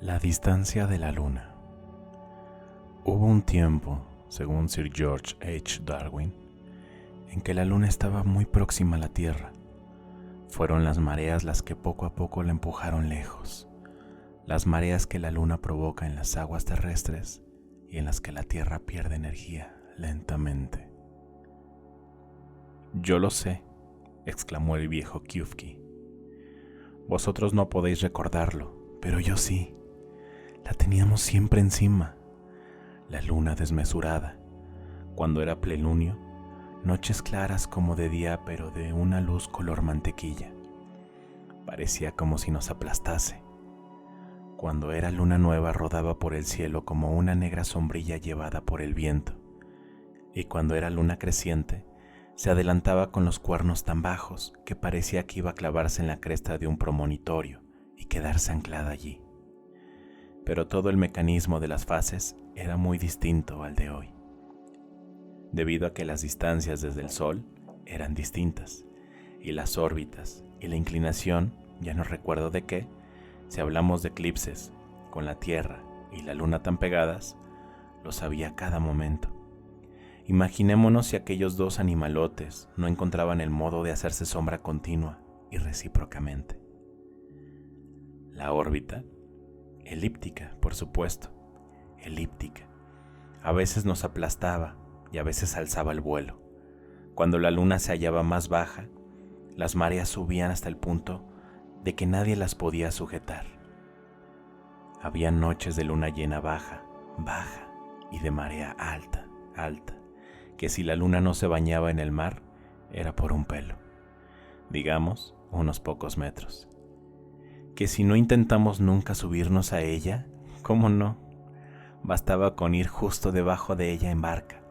La distancia de la Luna. Hubo un tiempo, según Sir George H. Darwin, en que la Luna estaba muy próxima a la Tierra. Fueron las mareas las que poco a poco la empujaron lejos, las mareas que la Luna provoca en las aguas terrestres y en las que la Tierra pierde energía lentamente. «Yo lo sé», exclamó el viejo Kufki. «Vosotros no podéis recordarlo, pero yo sí. La teníamos siempre encima. La luna desmesurada, cuando era plenilunio, noches claras como de día, pero de una luz color mantequilla. Parecía como si nos aplastase. Cuando era luna nueva rodaba por el cielo como una negra sombrilla llevada por el viento. Y cuando era luna creciente, se adelantaba con los cuernos tan bajos que parecía que iba a clavarse en la cresta de un promonitorio y quedarse anclada allí. Pero todo el mecanismo de las fases era muy distinto al de hoy, debido a que las distancias desde el Sol eran distintas, y las órbitas y la inclinación, ya no recuerdo de qué, si hablamos de eclipses, con la Tierra y la Luna tan pegadas, lo sabía a cada momento. Imaginémonos si aquellos dos animalotes no encontraban el modo de hacerse sombra continua y recíprocamente. La órbita, elíptica, por supuesto, elíptica. A veces nos aplastaba y a veces alzaba el vuelo. Cuando la luna se hallaba más baja, las mareas subían hasta el punto de que nadie las podía sujetar. Había noches de luna llena baja, baja, y de marea alta, alta, que si la luna no se bañaba en el mar, era por un pelo, digamos, unos pocos metros. Que si no intentamos nunca subirnos a ella, ¿cómo no? Bastaba con ir justo debajo de ella en barca,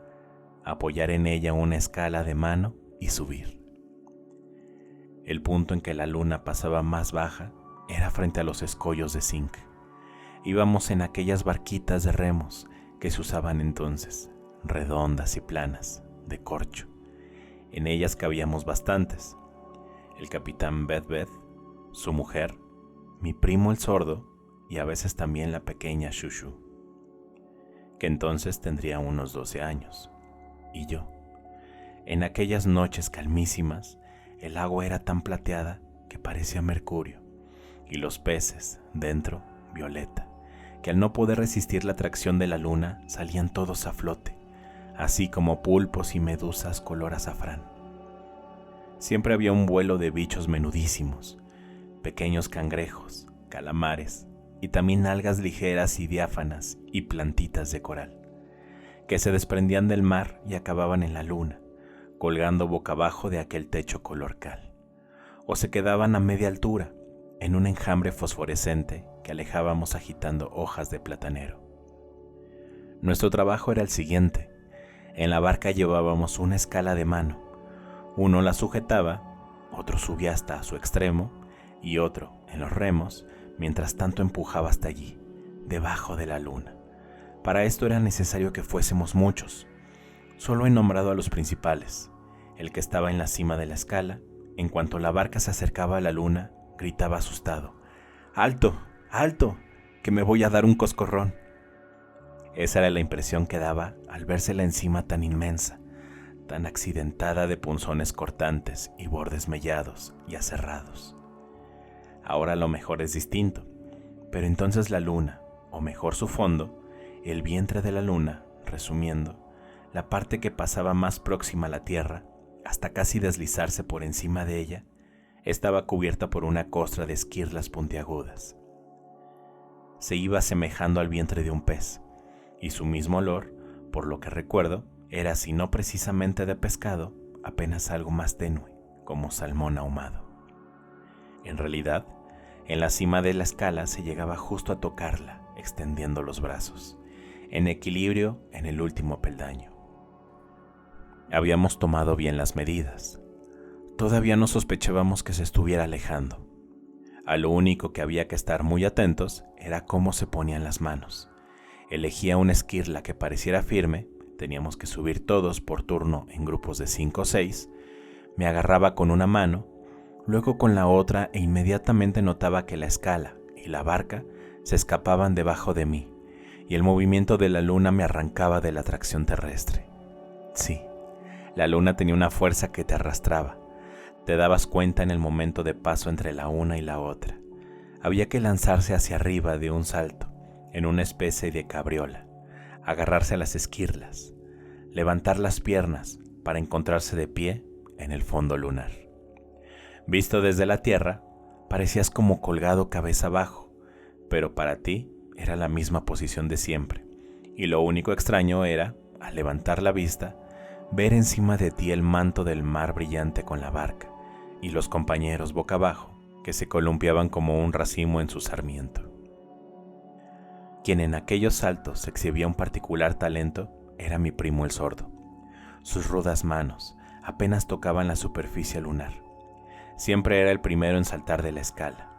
apoyar en ella una escala de mano y subir. El punto en que la luna pasaba más baja era frente a los escollos de zinc. Íbamos en aquellas barquitas de remos que se usaban entonces, redondas y planas, de corcho. En ellas cabíamos bastantes. El capitán Bedbeth, su mujer, mi primo el sordo y a veces también la pequeña Shushu, que entonces tendría unos 12 años, y yo. En aquellas noches calmísimas, el agua era tan plateada que parecía mercurio, y los peces, dentro, violeta, que al no poder resistir la atracción de la luna, salían todos a flote, así como pulpos y medusas color azafrán. Siempre había un vuelo de bichos menudísimos, pequeños cangrejos, calamares y también algas ligeras y diáfanas y plantitas de coral, que se desprendían del mar y acababan en la luna, colgando boca abajo de aquel techo color cal, o se quedaban a media altura, en un enjambre fosforescente que alejábamos agitando hojas de platanero. Nuestro trabajo era el siguiente. En la barca llevábamos una escala de mano. Uno la sujetaba, otro subía hasta su extremo, y otro, en los remos, mientras tanto empujaba hasta allí, debajo de la luna. Para esto era necesario que fuésemos muchos. Solo he nombrado a los principales. El que estaba en la cima de la escala, en cuanto la barca se acercaba a la luna, gritaba asustado: «¡Alto! ¡Alto! ¡Que me voy a dar un coscorrón!». Esa era la impresión que daba al verse la encima tan inmensa, tan accidentada de punzones cortantes y bordes mellados y aserrados. Ahora lo mejor es distinto, pero entonces la luna, o mejor su fondo, el vientre de la luna, resumiendo, la parte que pasaba más próxima a la Tierra, hasta casi deslizarse por encima de ella, estaba cubierta por una costra de esquirlas puntiagudas. Se iba asemejando al vientre de un pez, y su mismo olor, por lo que recuerdo, era, si no precisamente de pescado, apenas algo más tenue, como salmón ahumado. En realidad, en la cima de la escala se llegaba justo a tocarla, extendiendo los brazos, en equilibrio en el último peldaño. Habíamos tomado bien las medidas. Todavía no sospechábamos que se estuviera alejando. A lo único que había que estar muy atentos era cómo se ponían las manos. Elegía una esquirla que pareciera firme, teníamos que subir todos por turno en grupos de 5 o 6, me agarraba con una mano, luego con la otra e inmediatamente notaba que la escala y la barca se escapaban debajo de mí y el movimiento de la luna me arrancaba de la atracción terrestre. Sí, la luna tenía una fuerza que te arrastraba. Te dabas cuenta en el momento de paso entre la una y la otra. Había que lanzarse hacia arriba de un salto, en una especie de cabriola, agarrarse a las esquirlas, levantar las piernas para encontrarse de pie en el fondo lunar. Visto desde la Tierra, parecías como colgado cabeza abajo, pero para ti era la misma posición de siempre, y lo único extraño era, al levantar la vista, ver encima de ti el manto del mar brillante con la barca, y los compañeros boca abajo, que se columpiaban como un racimo en su sarmiento. Quien en aquellos saltos exhibía un particular talento era mi primo el sordo. Sus rudas manos apenas tocaban la superficie lunar. Siempre era el primero en saltar de la escala.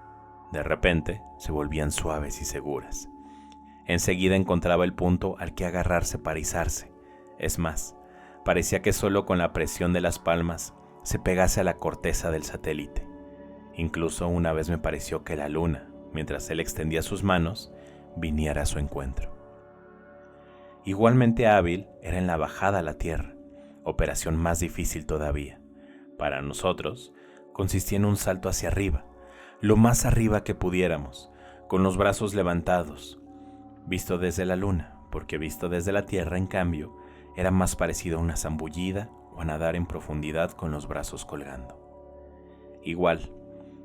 De repente se volvían suaves y seguras. Enseguida encontraba el punto al que agarrarse para izarse. Es más, parecía que solo con la presión de las palmas se pegase a la corteza del satélite. Incluso una vez me pareció que la luna, mientras él extendía sus manos, viniera a su encuentro. Igualmente hábil era en la bajada a la tierra, operación más difícil todavía. Para nosotros, consistía en un salto hacia arriba, lo más arriba que pudiéramos, con los brazos levantados, visto desde la luna, porque visto desde la tierra, en cambio, era más parecido a una zambullida o a nadar en profundidad con los brazos colgando. Igual,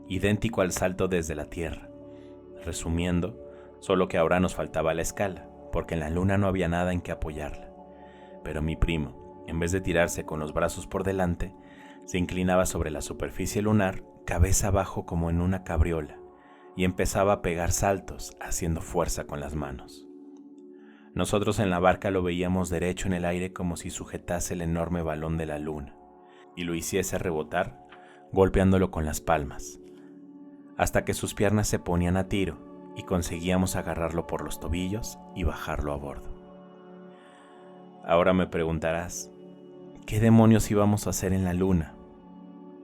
idéntico al salto desde la tierra. Resumiendo, solo que ahora nos faltaba la escala, porque en la luna no había nada en que apoyarla. Pero mi primo, en vez de tirarse con los brazos por delante, se inclinaba sobre la superficie lunar, cabeza abajo como en una cabriola, y empezaba a pegar saltos, haciendo fuerza con las manos. Nosotros en la barca lo veíamos derecho en el aire como si sujetase el enorme balón de la luna, y lo hiciese rebotar, golpeándolo con las palmas, hasta que sus piernas se ponían a tiro y conseguíamos agarrarlo por los tobillos y bajarlo a bordo. Ahora me preguntarás, ¿qué demonios íbamos a hacer en la luna?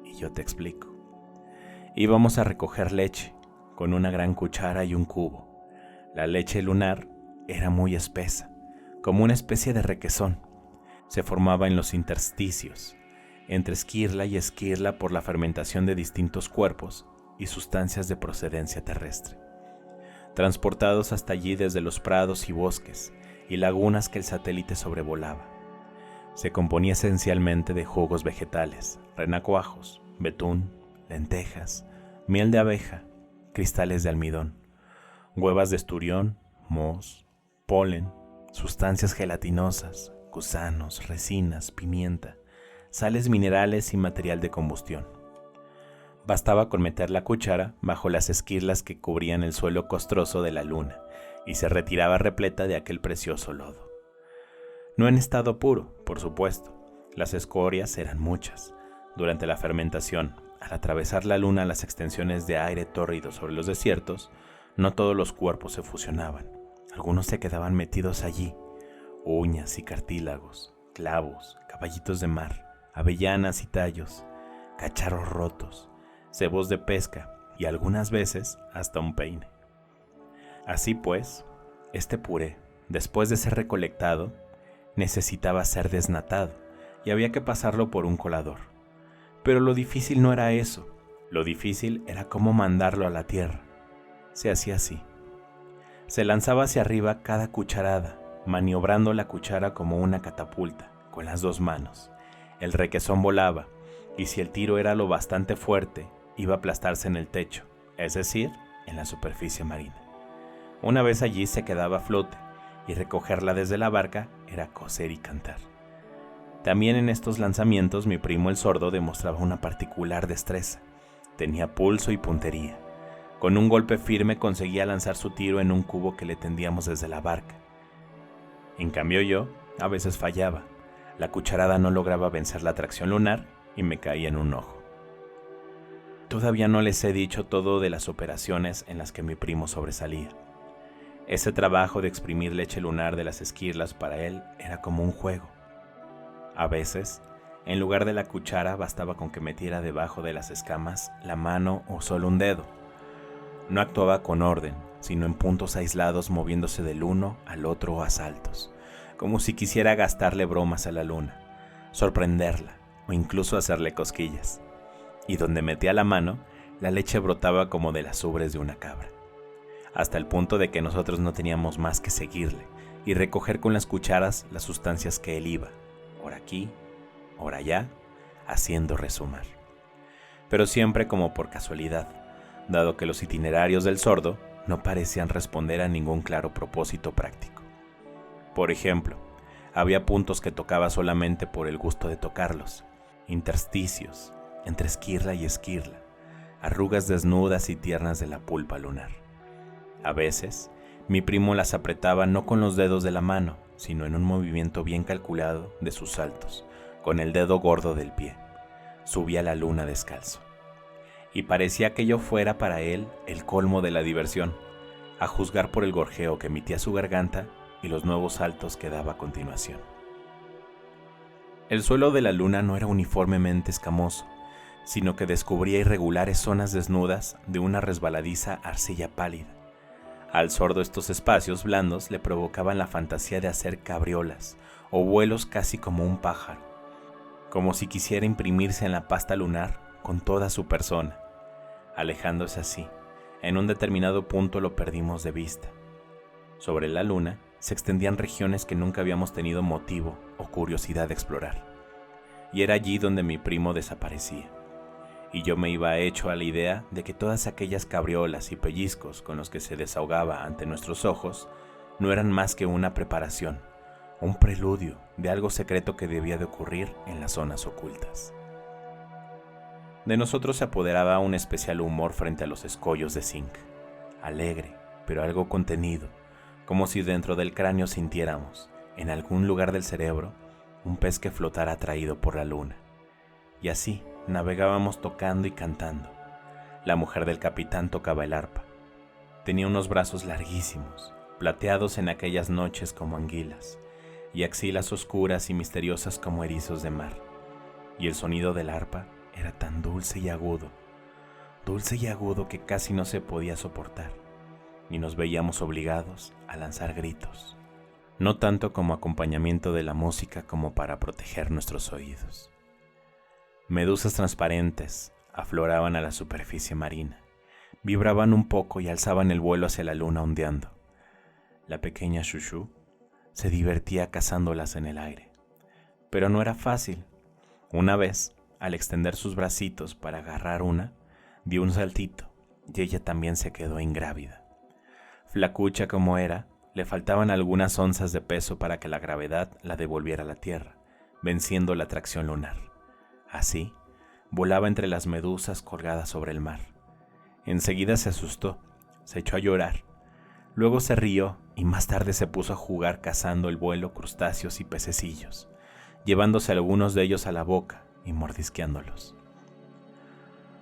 Y yo te explico. Íbamos a recoger leche, con una gran cuchara y un cubo. La leche lunar era muy espesa, como una especie de requesón. Se formaba en los intersticios, entre esquirla y esquirla por la fermentación de distintos cuerpos y sustancias de procedencia terrestre, transportados hasta allí desde los prados y bosques y lagunas que el satélite sobrevolaba. Se componía esencialmente de jugos vegetales, renacuajos, betún, lentejas, miel de abeja, cristales de almidón, huevas de esturión, moho, polen, sustancias gelatinosas, gusanos, resinas, pimienta, sales minerales y material de combustión. Bastaba con meter la cuchara bajo las esquirlas que cubrían el suelo costroso de la luna y se retiraba repleta de aquel precioso lodo. No en estado puro, por supuesto. Las escorias eran muchas. Durante la fermentación, al atravesar la luna las extensiones de aire tórrido sobre los desiertos, no todos los cuerpos se fusionaban. Algunos se quedaban metidos allí. Uñas y cartílagos, clavos, caballitos de mar, avellanas y tallos, cacharros rotos, cebos de pesca y algunas veces hasta un peine. Así pues, este puré, después de ser recolectado, necesitaba ser desnatado y había que pasarlo por un colador. Pero lo difícil no era eso, lo difícil era cómo mandarlo a la tierra. Se hacía así. Se lanzaba hacia arriba cada cucharada, maniobrando la cuchara como una catapulta, con las dos manos. El requesón volaba, y si el tiro era lo bastante fuerte, iba a aplastarse en el techo, es decir, en la superficie marina. Una vez allí se quedaba a flote, y recogerla desde la barca era coser y cantar. También en estos lanzamientos mi primo el sordo demostraba una particular destreza. Tenía pulso y puntería. Con un golpe firme conseguía lanzar su tiro en un cubo que le tendíamos desde la barca. En cambio yo, a veces fallaba. La cucharada no lograba vencer la atracción lunar y me caía en un ojo. Todavía no les he dicho todo de las operaciones en las que mi primo sobresalía. Ese trabajo de exprimir leche lunar de las esquirlas para él era como un juego. A veces, en lugar de la cuchara bastaba con que metiera debajo de las escamas la mano o solo un dedo. No actuaba con orden, sino en puntos aislados moviéndose del uno al otro a saltos, como si quisiera gastarle bromas a la luna, sorprenderla o incluso hacerle cosquillas. Y donde metía la mano, la leche brotaba como de las ubres de una cabra, hasta el punto de que nosotros no teníamos más que seguirle y recoger con las cucharas las sustancias que él iba, ora aquí, ora allá, haciendo resumar. Pero siempre como por casualidad, dado que los itinerarios del sordo no parecían responder a ningún claro propósito práctico. Por ejemplo, había puntos que tocaba solamente por el gusto de tocarlos, intersticios, entre esquirla y esquirla, arrugas desnudas y tiernas de la pulpa lunar. A veces, mi primo las apretaba no con los dedos de la mano, sino en un movimiento bien calculado de sus saltos, con el dedo gordo del pie. Subía la luna descalzo. Y parecía que yo fuera para él el colmo de la diversión, a juzgar por el gorjeo que emitía su garganta y los nuevos saltos que daba a continuación. El suelo de la luna no era uniformemente escamoso, sino que descubría irregulares zonas desnudas de una resbaladiza arcilla pálida. Al sordo estos espacios blandos le provocaban la fantasía de hacer cabriolas o vuelos casi como un pájaro, como si quisiera imprimirse en la pasta lunar con toda su persona. Alejándose así, en un determinado punto lo perdimos de vista. Sobre la luna se extendían regiones que nunca habíamos tenido motivo o curiosidad de explorar, y era allí donde mi primo desaparecía. Y yo me iba hecho a la idea de que todas aquellas cabriolas y pellizcos con los que se desahogaba ante nuestros ojos no eran más que una preparación, un preludio de algo secreto que debía de ocurrir en las zonas ocultas. De nosotros se apoderaba un especial humor frente a los escollos de zinc, alegre, pero algo contenido, como si dentro del cráneo sintiéramos, en algún lugar del cerebro, un pez que flotara atraído por la luna. Y así navegábamos tocando y cantando. La mujer del capitán tocaba el arpa. Tenía unos brazos larguísimos, plateados en aquellas noches como anguilas, y axilas oscuras y misteriosas como erizos de mar. Y el sonido del arpa era tan dulce y agudo que casi no se podía soportar, y nos veíamos obligados a lanzar gritos, no tanto como acompañamiento de la música como para proteger nuestros oídos. Medusas transparentes afloraban a la superficie marina, vibraban un poco y alzaban el vuelo hacia la luna ondeando. La pequeña Shushu se divertía cazándolas en el aire, pero no era fácil. Una vez, al extender sus bracitos para agarrar una, dio un saltito y ella también se quedó ingrávida. Flacucha como era, le faltaban algunas onzas de peso para que la gravedad la devolviera a la tierra, venciendo la atracción lunar. Así, volaba entre las medusas colgadas sobre el mar. Enseguida se asustó, se echó a llorar. Luego se rió y más tarde se puso a jugar cazando el vuelo crustáceos y pececillos, llevándose algunos de ellos a la boca y mordisqueándolos.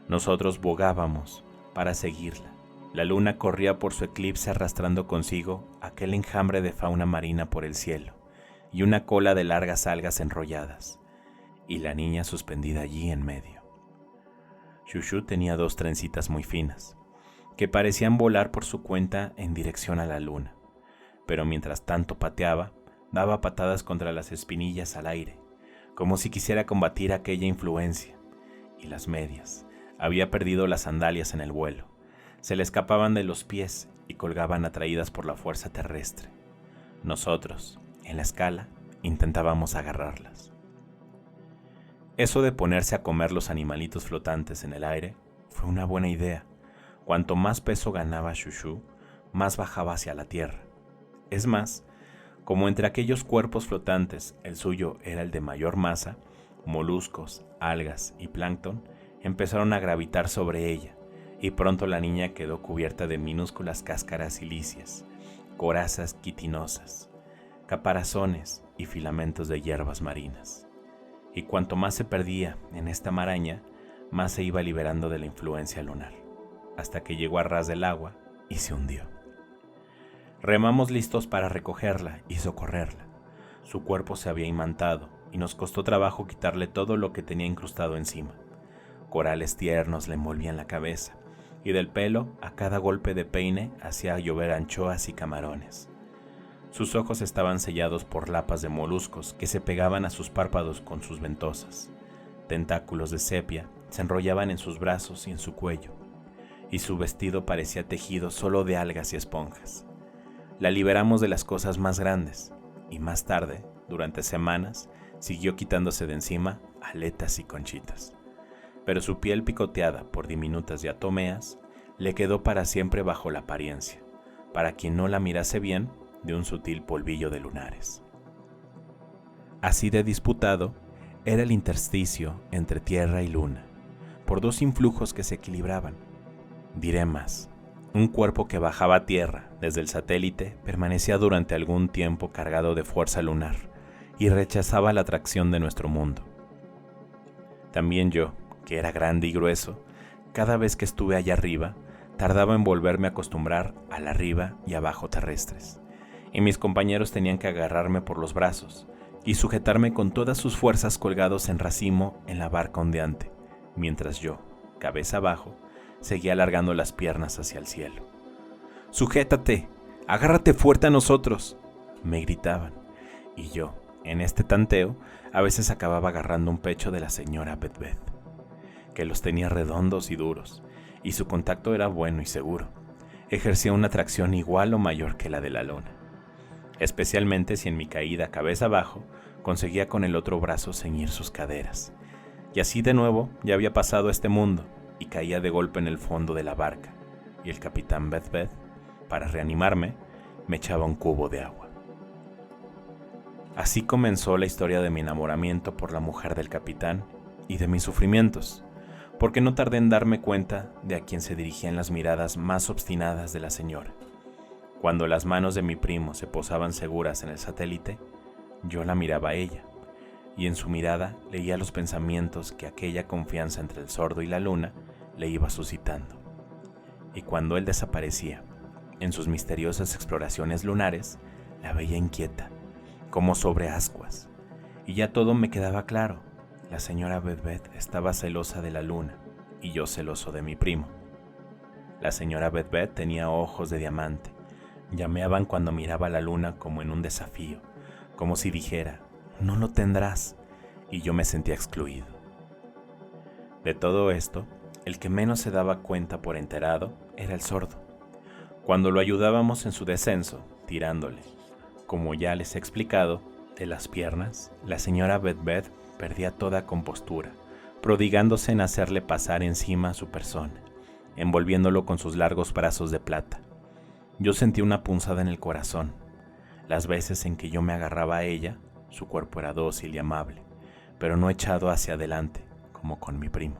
Nosotros bogábamos para seguirla. La luna corría por su eclipse arrastrando consigo aquel enjambre de fauna marina por el cielo y una cola de largas algas enrolladas, y la niña suspendida allí en medio. Shushu tenía dos trencitas muy finas, que parecían volar por su cuenta en dirección a la luna, pero mientras tanto pateaba, daba patadas contra las espinillas al aire, como si quisiera combatir aquella influencia, y las medias. Había perdido las sandalias en el vuelo, se le escapaban de los pies y colgaban atraídas por la fuerza terrestre. Nosotros, en la escala, intentábamos agarrarlas. Eso de ponerse a comer los animalitos flotantes en el aire fue una buena idea. Cuanto más peso ganaba Shushu, más bajaba hacia la tierra. Es más, como entre aquellos cuerpos flotantes el suyo era el de mayor masa, moluscos, algas y plancton empezaron a gravitar sobre ella, y pronto la niña quedó cubierta de minúsculas cáscaras silíceas, corazas quitinosas, caparazones y filamentos de hierbas marinas. Y cuanto más se perdía en esta maraña, más se iba liberando de la influencia lunar, hasta que llegó a ras del agua y se hundió. Remamos listos para recogerla y socorrerla. Su cuerpo se había imantado y nos costó trabajo quitarle todo lo que tenía incrustado encima. Corales tiernos le envolvían la cabeza y del pelo a cada golpe de peine hacía llover anchoas y camarones. Sus ojos estaban sellados por lapas de moluscos que se pegaban a sus párpados con sus ventosas. Tentáculos de sepia se enrollaban en sus brazos y en su cuello, y su vestido parecía tejido solo de algas y esponjas. La liberamos de las cosas más grandes, y más tarde, durante semanas, siguió quitándose de encima aletas y conchitas. Pero su piel picoteada por diminutas diatomeas le quedó para siempre bajo la apariencia, para quien no la mirase bien, de un sutil polvillo de lunares. Así de disputado era el intersticio entre tierra y luna, por dos influjos que se equilibraban. Diré más, un cuerpo que bajaba a tierra desde el satélite permanecía durante algún tiempo cargado de fuerza lunar y rechazaba la atracción de nuestro mundo. También yo, que era grande y grueso, cada vez que estuve allá arriba, tardaba en volverme a acostumbrar al arriba y abajo terrestres, y mis compañeros tenían que agarrarme por los brazos y sujetarme con todas sus fuerzas colgados en racimo en la barca ondeante, mientras yo, cabeza abajo, seguía alargando las piernas hacia el cielo. «¡Sujétate! ¡Agárrate fuerte a nosotros!», me gritaban, y yo, en este tanteo, a veces acababa agarrando un pecho de la señora Beth, que los tenía redondos y duros, y su contacto era bueno y seguro. Ejercía una atracción igual o mayor que la de la luna, especialmente si en mi caída cabeza abajo conseguía con el otro brazo ceñir sus caderas. Y así de nuevo ya había pasado este mundo y caía de golpe en el fondo de la barca, y el capitán Beth, para reanimarme, me echaba un cubo de agua. Así comenzó la historia de mi enamoramiento por la mujer del capitán y de mis sufrimientos, porque no tardé en darme cuenta de a quién se dirigían las miradas más obstinadas de la señora. Cuando las manos de mi primo se posaban seguras en el satélite, yo la miraba a ella, y en su mirada leía los pensamientos que aquella confianza entre el sordo y la luna le iba suscitando. Y cuando él desaparecía, en sus misteriosas exploraciones lunares, la veía inquieta, como sobre ascuas, y ya todo me quedaba claro. La señora Beth estaba celosa de la luna, y yo celoso de mi primo. La señora Beth tenía ojos de diamante, llameaban cuando miraba la luna como en un desafío, como si dijera, «No lo tendrás», y yo me sentía excluido. De todo esto, el que menos se daba cuenta por enterado era el sordo. Cuando lo ayudábamos en su descenso, tirándole, como ya les he explicado, de las piernas, la señora Beth perdía toda compostura, prodigándose en hacerle pasar encima a su persona, envolviéndolo con sus largos brazos de plata. Yo sentí una punzada en el corazón. Las veces en que yo me agarraba a ella, su cuerpo era dócil y amable, pero no echado hacia adelante, como con mi primo,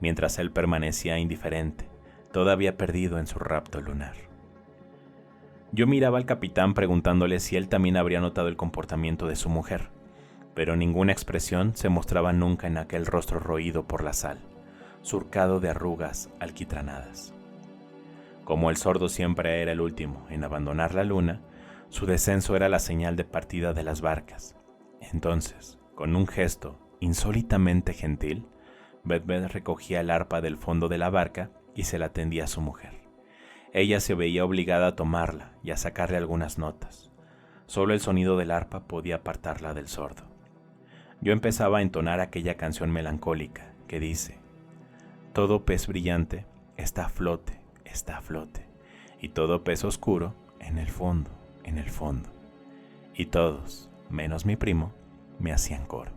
mientras él permanecía indiferente, todavía perdido en su rapto lunar. Yo miraba al capitán preguntándole si él también habría notado el comportamiento de su mujer, pero ninguna expresión se mostraba nunca en aquel rostro roído por la sal, surcado de arrugas alquitranadas. Como el sordo siempre era el último en abandonar la luna, su descenso era la señal de partida de las barcas. Entonces, con un gesto insólitamente gentil, Beth recogía el arpa del fondo de la barca y se la tendía a su mujer. Ella se veía obligada a tomarla y a sacarle algunas notas. Solo el sonido del arpa podía apartarla del sordo. Yo empezaba a entonar aquella canción melancólica que dice: «Todo pez brillante está a flote, y todo pez oscuro en el fondo, y todos, menos mi primo, me hacían coro».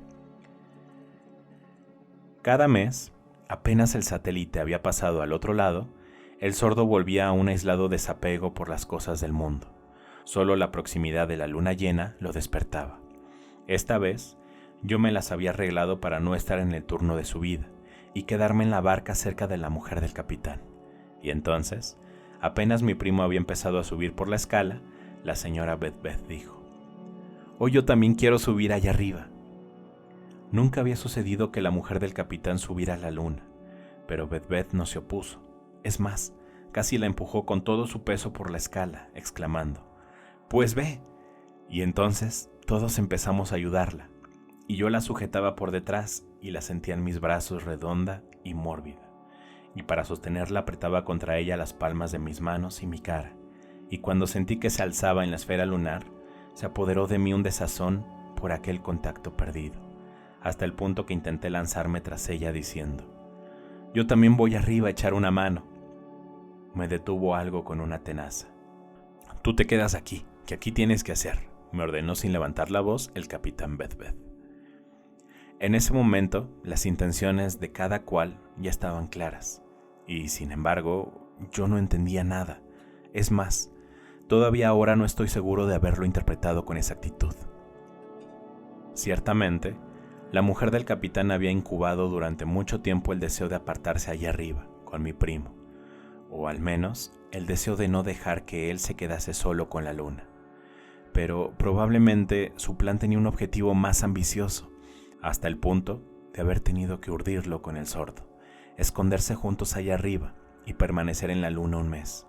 Cada mes, apenas el satélite había pasado al otro lado, el sordo volvía a un aislado desapego por las cosas del mundo. Solo la proximidad de la luna llena lo despertaba. Esta vez, yo me las había arreglado para no estar en el turno de su vida y quedarme en la barca cerca de la mujer del capitán. Y entonces, apenas mi primo había empezado a subir por la escala, la señora Beth dijo: «Hoy yo también quiero subir allá arriba». Nunca había sucedido que la mujer del capitán subiera a la luna, pero Beth no se opuso. Es más, casi la empujó con todo su peso por la escala, exclamando: «¡Pues ve!». Y entonces todos empezamos a ayudarla, y yo la sujetaba por detrás y la sentía en mis brazos redonda y mórbida. y para sostenerla apretaba contra ella las palmas de mis manos y mi cara, y cuando sentí que se alzaba en la esfera lunar, se apoderó de mí un desazón por aquel contacto perdido, hasta el punto que intenté lanzarme tras ella diciendo: «Yo también voy arriba a echar una mano». Me detuvo algo con una tenaza. «Tú te quedas aquí, que aquí tienes que hacer», me ordenó sin levantar la voz el capitán Beth-Beth. En ese momento, las intenciones de cada cual ya estaban claras, y sin embargo, yo no entendía nada. Es más, todavía ahora no estoy seguro de haberlo interpretado con exactitud. Ciertamente, la mujer del capitán había incubado durante mucho tiempo el deseo de apartarse allá arriba, con mi primo, o al menos el deseo de no dejar que él se quedase solo con la luna. Pero probablemente su plan tenía un objetivo más ambicioso, hasta el punto de haber tenido que urdirlo con el sordo, esconderse juntos allá arriba y permanecer en la luna un mes.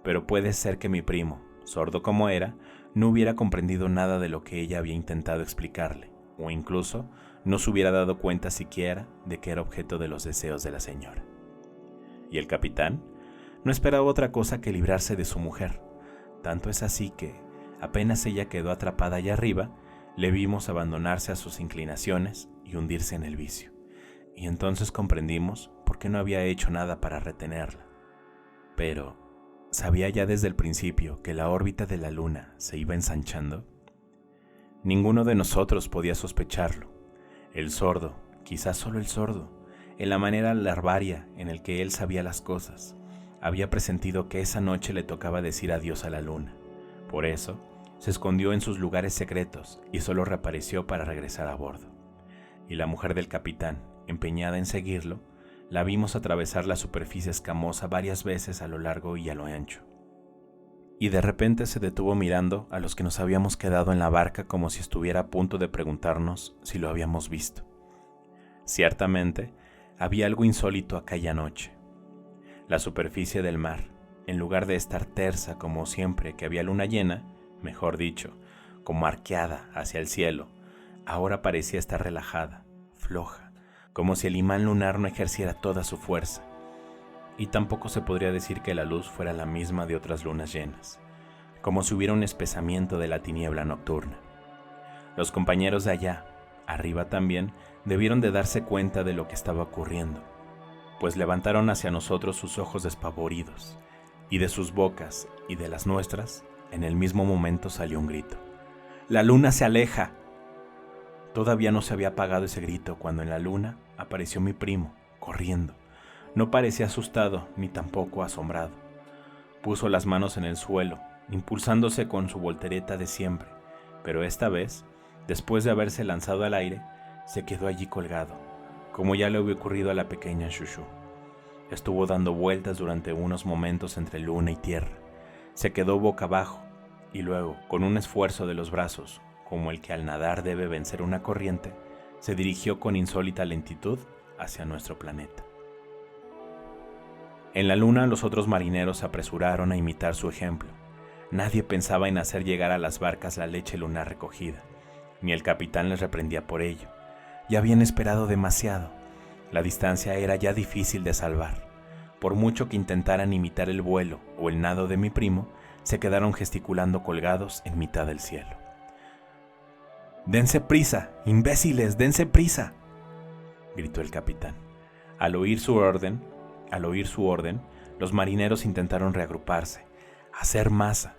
Pero puede ser que mi primo, sordo como era, no hubiera comprendido nada de lo que ella había intentado explicarle, o incluso no se hubiera dado cuenta siquiera de que era objeto de los deseos de la señora. Y el capitán no esperaba otra cosa que librarse de su mujer. Tanto es así que, apenas ella quedó atrapada allá arriba, le vimos abandonarse a sus inclinaciones y hundirse en el vicio. Y entonces comprendimos por qué no había hecho nada para retenerla. Pero, ¿sabía ya desde el principio que la órbita de la luna se iba ensanchando? Ninguno de nosotros podía sospecharlo. El sordo, quizás solo el sordo, en la manera larvaria en el que él sabía las cosas, había presentido que esa noche le tocaba decir adiós a la luna. Por eso, se escondió en sus lugares secretos y solo reapareció para regresar a bordo. Y la mujer del capitán, empeñada en seguirlo, la vimos atravesar la superficie escamosa varias veces a lo largo y a lo ancho. Y de repente se detuvo mirando a los que nos habíamos quedado en la barca como si estuviera a punto de preguntarnos si lo habíamos visto. Ciertamente, había algo insólito aquella noche. La superficie del mar, en lugar de estar tersa como siempre que había luna llena, mejor dicho, como arqueada hacia el cielo, ahora parecía estar relajada, floja, como si el imán lunar no ejerciera toda su fuerza. Y tampoco se podría decir que la luz fuera la misma de otras lunas llenas, como si hubiera un espesamiento de la tiniebla nocturna. Los compañeros de allá, arriba también, debieron de darse cuenta de lo que estaba ocurriendo, pues levantaron hacia nosotros sus ojos despavoridos, y de sus bocas y de las nuestras, en el mismo momento salió un grito. ¡La luna se aleja! Todavía no se había apagado ese grito cuando en la luna apareció mi primo, corriendo. No parecía asustado ni tampoco asombrado. Puso las manos en el suelo, impulsándose con su voltereta de siempre, pero esta vez, después de haberse lanzado al aire, se quedó allí colgado, como ya le había ocurrido a la pequeña Shushu. Estuvo dando vueltas durante unos momentos entre luna y tierra. Se quedó boca abajo y luego, con un esfuerzo de los brazos, como el que al nadar debe vencer una corriente, se dirigió con insólita lentitud hacia nuestro planeta. En la luna los otros marineros se apresuraron a imitar su ejemplo. Nadie pensaba en hacer llegar a las barcas la leche lunar recogida, ni el capitán les reprendía por ello. Ya habían esperado demasiado. La distancia era ya difícil de salvar. Por mucho que intentaran imitar el vuelo o el nado de mi primo, se quedaron gesticulando colgados en mitad del cielo. «¡Dense prisa, imbéciles, dense prisa!», gritó el capitán. Al oír su orden, los marineros intentaron reagruparse, hacer masa,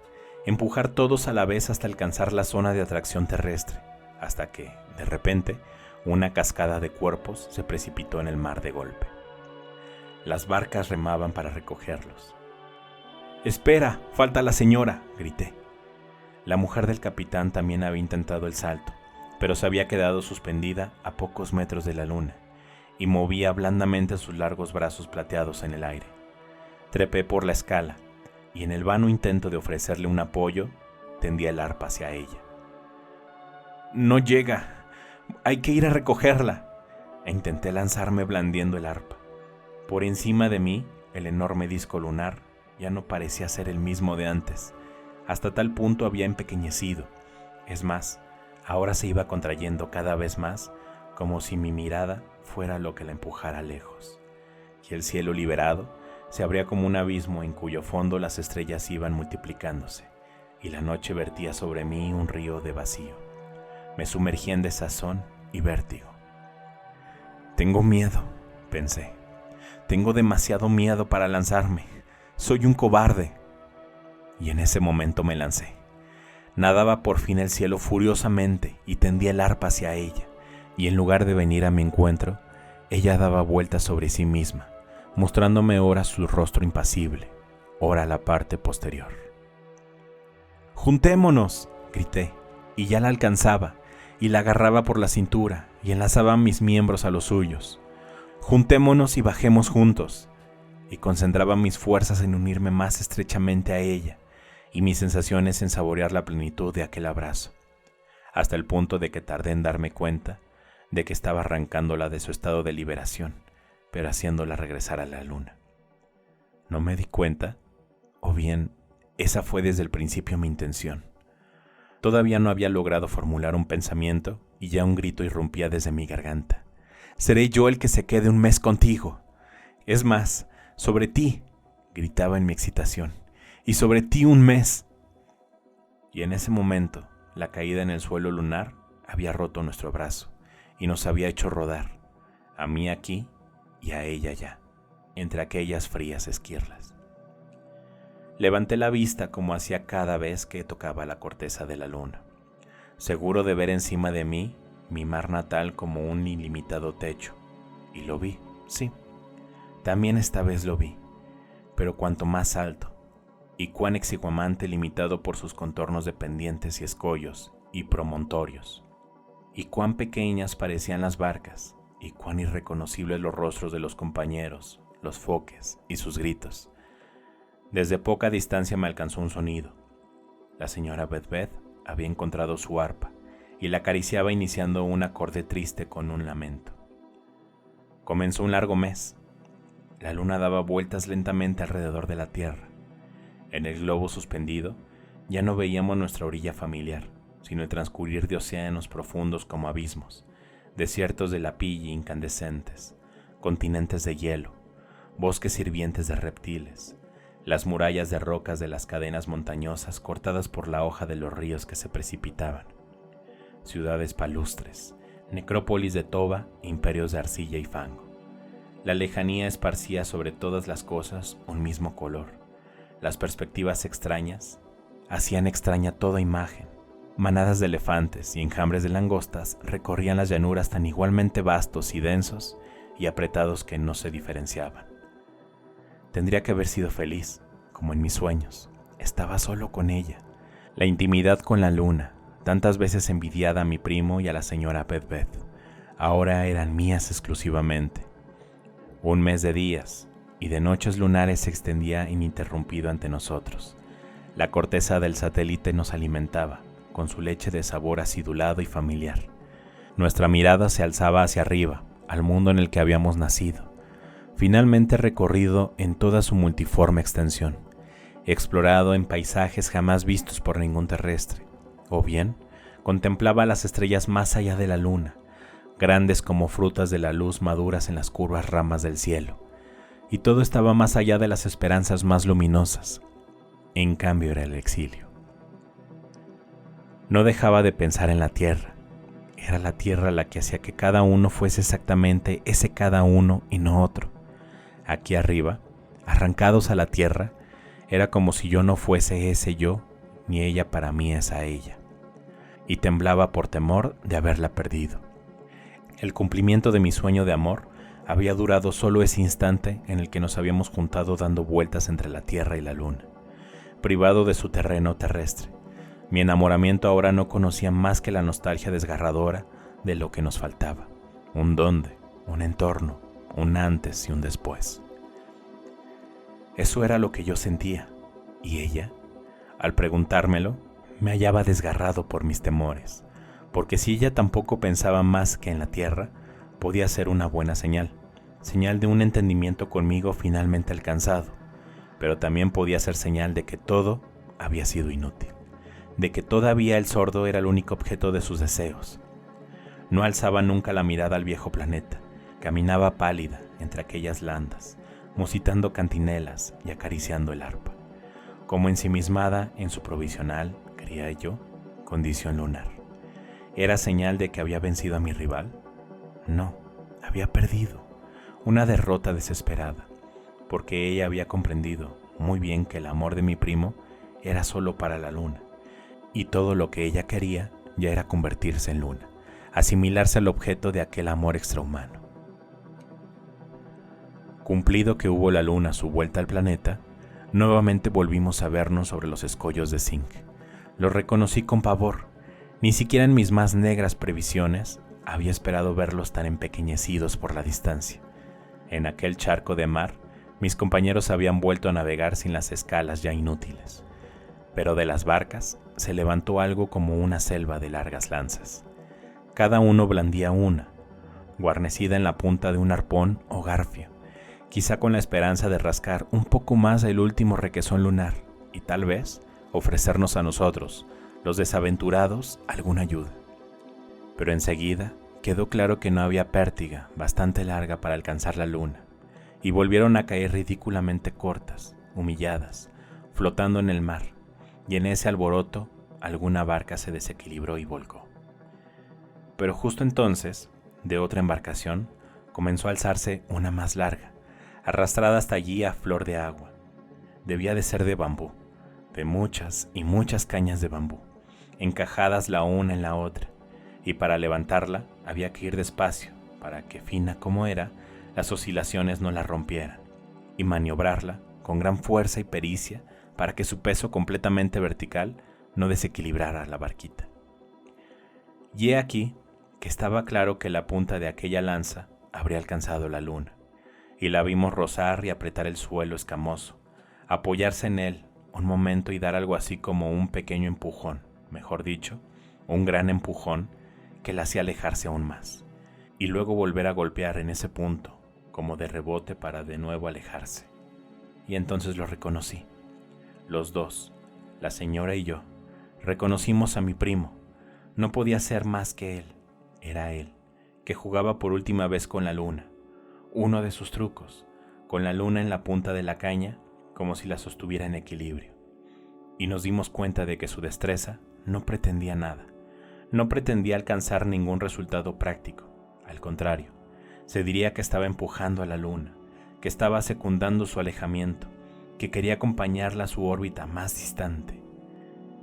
empujar todos a la vez hasta alcanzar la zona de atracción terrestre, hasta que, de repente, una cascada de cuerpos se precipitó en el mar de golpe. Las barcas remaban para recogerlos. «¡Espera! ¡Falta la señora!», grité. La mujer del capitán también había intentado el salto, pero se había quedado suspendida a pocos metros de la luna y movía blandamente sus largos brazos plateados en el aire. Trepé por la escala y en el vano intento de ofrecerle un apoyo, tendía el arpa hacia ella. «No llega, hay que ir a recogerla», e intenté lanzarme blandiendo el arpa. Por encima de mí, el enorme disco lunar ya no parecía ser el mismo de antes. Hasta tal punto había empequeñecido. Es más, ahora se iba contrayendo cada vez más, como si mi mirada fuera lo que la empujara lejos. y el cielo liberado se abría como un abismo en cuyo fondo las estrellas iban multiplicándose, y la noche vertía sobre mí un río de vacío. Me sumergía en desazón y vértigo. Tengo miedo, pensé. Tengo demasiado miedo para lanzarme. Soy un cobarde. Y en ese momento me lancé. Nadaba por fin el cielo furiosamente y tendía el arpa hacia ella, y en lugar de venir a mi encuentro, ella daba vueltas sobre sí misma, mostrándome ora su rostro impasible, ora la parte posterior. ¡Juntémonos!, grité, y ya la alcanzaba, y la agarraba por la cintura, y enlazaba mis miembros a los suyos. ¡Juntémonos y bajemos juntos! Y concentraba mis fuerzas en unirme más estrechamente a ella, y mis sensaciones en saborear la plenitud de aquel abrazo, hasta el punto de que tardé en darme cuenta de que estaba arrancándola de su estado de liberación, pero haciéndola regresar a la luna. No me di cuenta, o bien, esa fue desde el principio mi intención. Todavía no había logrado formular un pensamiento y ya un grito irrumpía desde mi garganta. «Seré yo el que se quede un mes contigo. Es más, sobre ti», gritaba en mi excitación, «y sobre ti un mes». Y en ese momento, la caída en el suelo lunar había roto nuestro brazo y nos había hecho rodar, a mí aquí y a ella allá, entre aquellas frías esquirlas. Levanté la vista como hacía cada vez que tocaba la corteza de la luna, seguro de ver encima de mí mi mar natal como un ilimitado techo, y lo vi, sí, también esta vez lo vi, pero cuanto más alto, y cuán exiguamente limitado por sus contornos de pendientes y escollos y promontorios, y cuán pequeñas parecían las barcas, y cuán irreconocibles los rostros de los compañeros, los foques y sus gritos. Desde poca distancia me alcanzó un sonido. La señora Beth había encontrado su arpa y la acariciaba iniciando un acorde triste con un lamento. Comenzó un largo mes. La luna daba vueltas lentamente alrededor de la tierra. En el globo suspendido ya no veíamos nuestra orilla familiar, sino el transcurrir de océanos profundos como abismos, desiertos de lapilla incandescentes, continentes de hielo, bosques hirvientes de reptiles, las murallas de rocas de las cadenas montañosas cortadas por la hoja de los ríos que se precipitaban, ciudades palustres, necrópolis de toba, imperios de arcilla y fango. La lejanía esparcía sobre todas las cosas un mismo color. Las perspectivas extrañas hacían extraña toda imagen. Manadas de elefantes y enjambres de langostas recorrían las llanuras tan igualmente vastos y densos y apretados que no se diferenciaban. Tendría que haber sido feliz, como en mis sueños. Estaba solo con ella. La intimidad con la luna, tantas veces envidiada a mi primo y a la señora Beth, ahora eran mías exclusivamente. Un mes de días y de noches lunares se extendía ininterrumpido ante nosotros. La corteza del satélite nos alimentaba con su leche de sabor acidulado y familiar. Nuestra mirada se alzaba hacia arriba, al mundo en el que habíamos nacido, finalmente recorrido en toda su multiforme extensión, explorado en paisajes jamás vistos por ningún terrestre, o bien contemplaba las estrellas más allá de la luna, grandes como frutas de la luz maduras en las curvas ramas del cielo, y todo estaba más allá de las esperanzas más luminosas. En cambio era el exilio. No dejaba de pensar en la tierra. Era la tierra la que hacía que cada uno fuese exactamente ese cada uno y no otro. Aquí arriba, arrancados a la tierra, era como si yo no fuese ese yo, ni ella para mí esa ella. Y temblaba por temor de haberla perdido. El cumplimiento de mi sueño de amor había durado solo ese instante en el que nos habíamos juntado dando vueltas entre la tierra y la luna, privado de su terreno terrestre. Mi enamoramiento ahora no conocía más que la nostalgia desgarradora de lo que nos faltaba, un dónde, un entorno, un antes y un después. Eso era lo que yo sentía, y ella, al preguntármelo, me hallaba desgarrado por mis temores, porque si ella tampoco pensaba más que en la tierra, podía ser una buena señal de un entendimiento conmigo finalmente alcanzado, pero también podía ser señal de que todo había sido inútil, de que todavía el sordo era el único objeto de sus deseos. No alzaba nunca la mirada al viejo planeta, caminaba pálida, entre aquellas landas, musitando cantinelas y acariciando el arpa, como ensimismada en su provisional, creía yo, condición lunar. ¿Era señal de que había vencido a mi rival? No, había perdido, una derrota desesperada, porque ella había comprendido muy bien que el amor de mi primo era solo para la luna, y todo lo que ella quería ya era convertirse en luna, asimilarse al objeto de aquel amor extrahumano. Cumplido que hubo la luna su vuelta al planeta, nuevamente volvimos a vernos sobre los escollos de zinc. Lo reconocí con pavor. Ni siquiera en mis más negras previsiones había esperado verlos tan empequeñecidos por la distancia. En aquel charco de mar, mis compañeros habían vuelto a navegar sin las escalas ya inútiles. Pero de las barcas se levantó algo como una selva de largas lanzas. Cada uno blandía una, guarnecida en la punta de un arpón o garfio, quizá con la esperanza de rascar un poco más el último requesón lunar y tal vez ofrecernos a nosotros, los desaventurados, alguna ayuda. Pero enseguida quedó claro que no había pértiga bastante larga para alcanzar la luna, y volvieron a caer ridículamente cortas, humilladas, flotando en el mar, y en ese alboroto alguna barca se desequilibró y volcó. Pero justo entonces, de otra embarcación, comenzó a alzarse una más larga, arrastrada hasta allí a flor de agua. Debía de ser de bambú, de muchas y muchas cañas de bambú, encajadas la una en la otra, y para levantarla había que ir despacio, para que, fina como era, las oscilaciones no la rompieran, y maniobrarla con gran fuerza y pericia para que su peso completamente vertical no desequilibrara la barquita. Y he aquí que estaba claro que la punta de aquella lanza habría alcanzado la luna, y la vimos rozar y apretar el suelo escamoso, apoyarse en él un momento y dar algo así como un pequeño empujón, mejor dicho, un gran empujón que la hacía alejarse aún más, y luego volver a golpear en ese punto, como de rebote para de nuevo alejarse. Y entonces lo reconocí. Los dos, la señora y yo, reconocimos a mi primo. No podía ser más que él. Era él, que jugaba por última vez con la luna. Uno de sus trucos, con la luna en la punta de la caña, como si la sostuviera en equilibrio. Y nos dimos cuenta de que su destreza no pretendía nada. No pretendía alcanzar ningún resultado práctico. Al contrario, se diría que estaba empujando a la luna, que estaba secundando su alejamiento, que quería acompañarla a su órbita más distante.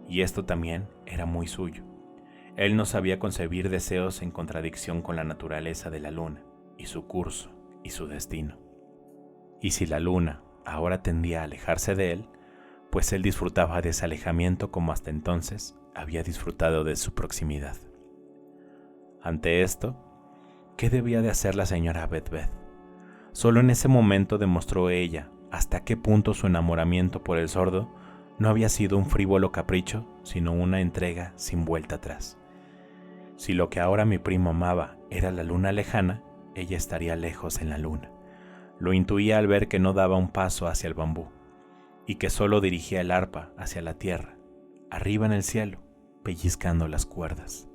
Y esto también era muy suyo. Él no sabía concebir deseos en contradicción con la naturaleza de la luna, y su curso, y su destino. Y si la luna ahora tendía a alejarse de él, pues él disfrutaba de ese alejamiento como hasta entonces había disfrutado de su proximidad. Ante esto, ¿qué debía de hacer la señora Beth? Solo en ese momento demostró ella hasta qué punto su enamoramiento por el sordo no había sido un frívolo capricho, sino una entrega sin vuelta atrás. Si lo que ahora mi primo amaba era la luna lejana, ella estaría lejos en la luna. Lo intuía al ver que no daba un paso hacia el bambú, y que solo dirigía el arpa hacia la tierra, arriba en el cielo, pellizcando las cuerdas.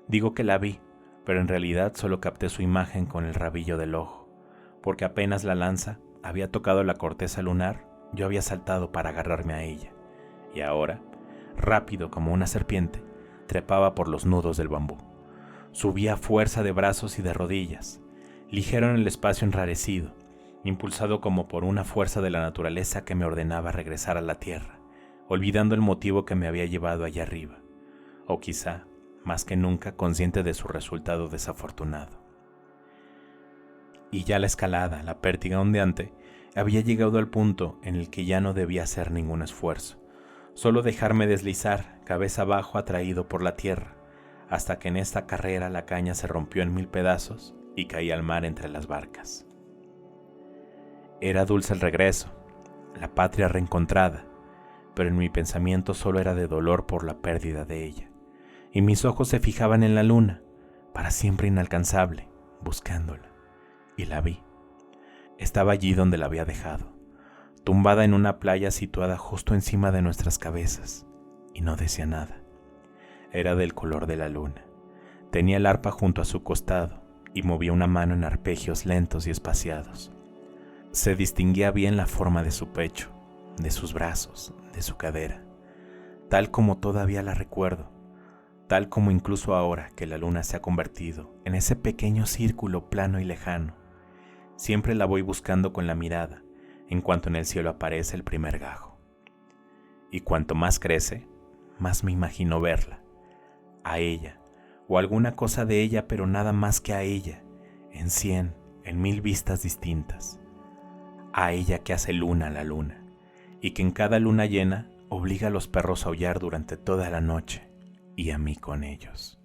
Digo que la vi, pero en realidad solo capté su imagen con el rabillo del ojo, porque apenas la lanza había tocado la corteza lunar, yo había saltado para agarrarme a ella, y ahora, rápido como una serpiente, trepaba por los nudos del bambú. Subía a fuerza de brazos y de rodillas, ligero en el espacio enrarecido, impulsado como por una fuerza de la naturaleza que me ordenaba regresar a la tierra, olvidando el motivo que me había llevado allá arriba, o quizá, más que nunca, consciente de su resultado desafortunado. Y ya la escalada, la pértiga ondeante, había llegado al punto en el que ya no debía hacer ningún esfuerzo, solo dejarme deslizar, cabeza abajo atraído por la tierra, hasta que en esta carrera la caña se rompió en 1000 pedazos y caí al mar entre las barcas. Era dulce el regreso, la patria reencontrada, pero en mi pensamiento solo era de dolor por la pérdida de ella, y mis ojos se fijaban en la luna, para siempre inalcanzable, buscándola, y la vi. Estaba allí donde la había dejado, tumbada en una playa situada justo encima de nuestras cabezas, y no decía nada. Era del color de la luna. Tenía el arpa junto a su costado, y movía una mano en arpegios lentos y espaciados. Se distinguía bien la forma de su pecho, de sus brazos, de su cadera, tal como todavía la recuerdo, tal como incluso ahora que la luna se ha convertido en ese pequeño círculo plano y lejano. Siempre la voy buscando con la mirada en cuanto en el cielo aparece el primer gajo. Y cuanto más crece, más me imagino verla, a ella, o alguna cosa de ella, pero nada más que a ella, en 100, en 1000 vistas distintas. A ella que hace luna a la luna, y que en cada luna llena obliga a los perros a aullar durante toda la noche, y a mí con ellos.